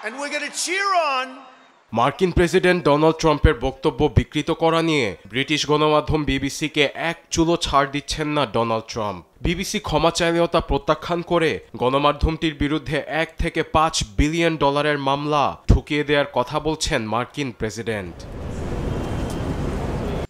And we're going to cheer on মার্কিন president Donald ট্রাম্পের বক্তব্য বিকৃত করা নিয়ে ব্রিটিশ গণমাধ্যম বিবিসিকে এক চুলো ছাড় দিচ্ছেন না ডোনাল্ড ট্রাম্প। বিবিসি ক্ষমা চাইলেও তা প্রত্যাখ্যান করে গণমাধ্যমটির বিরুদ্ধে 1 থেকে 5 বিলিয়ন ডলারের মামলা ঠুকিয়ে দেওয়ার কথা বলছেন মার্কিন প্রেসিডেন্ট।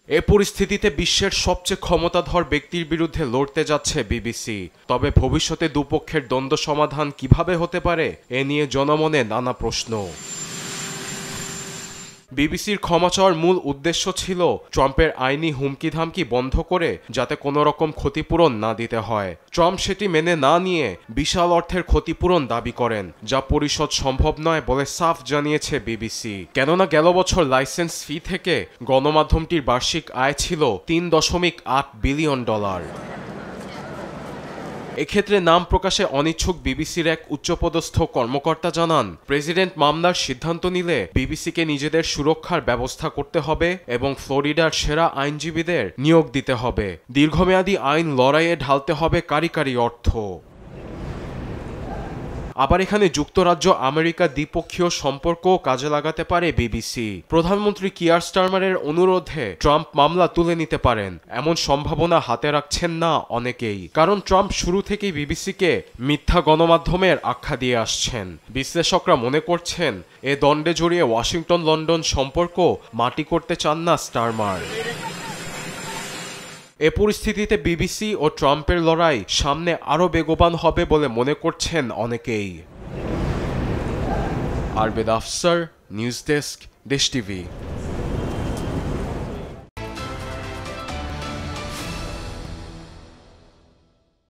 এ পরিস্থিতিতে বিশ্বের সবচেয়ে ক্ষমতাধর ব্যক্তির বিরুদ্ধে লড়তে যাচ্ছে বিবিসি। তবে ভবিষ্যতে দুপক্ষের দ্বন্দ্ব সমাধান কিভাবে হতে পারে এ নিয়ে জনমনে নানা প্রশ্ন। বিবিসির ক্ষমা চাওয়ার মূল উদ্দেশ্য ছিল ট্রাম্পের আইনি হুমকি-ধামকি বন্ধ করে যাতে কোনো রকম ক্ষতিপূরণ না দিতে হয়। ট্রাম্প সেটি মেনে না নিয়ে বিশাল অর্থের ক্ষতিপূরণ দাবি করেন, যা পরিশোধ সম্ভব নয় বলে সাফ জানিয়েছে বিবিসি। কেননা গেল বছর লাইসেন্স ফি থেকে গণমাধ্যমটির বার্ষিক আয় ছিল 3.8 বিলিয়ন ডলার। এক্ষেত্রে নাম প্রকাশে অনিচ্ছুক বিবিসির এক উচ্চপদস্থ কর্মকর্তা জানান, প্রেসিডেন্ট মামলার সিদ্ধান্ত নিলে বিবিসিকে নিজেদের সুরক্ষার ব্যবস্থা করতে হবে এবং ফ্লোরিডার সেরা আইনজীবীদের নিয়োগ দিতে হবে। দীর্ঘমেয়াদী আইন লড়াইয়ে ঢালতে হবে কারিগরি অর্থ। আবার এখানে যুক্তরাজ্য আমেরিকা দ্বিপক্ষীয় সম্পর্ক কাজে লাগাতে পারে বিবিসি। প্রধানমন্ত্রী কিয়ার স্টারমারের অনুরোধে ট্রাম্প মামলা তুলে নিতে পারেন এমন সম্ভাবনা হাতে রাখছেন না অনেকেই, কারণ ট্রাম্প শুরু থেকেই বিবিসিকে মিথ্যা গণমাধ্যমের আখ্যা দিয়ে আসছেন। বিশ্লেষকরা মনে করছেন এ দ্বন্দ্বে জড়িয়ে ওয়াশিংটন লন্ডন সম্পর্ক মাটি করতে চান না স্টারমার। এ পরিস্থিতিতে বিবিসি ও ট্রাম্পের লড়াই সামনে আরও বেগবান হবে বলে মনে করছেন অনেকেই। আরবেদ আফসার, নিউজ ডেস্ক, দেশ টিভি।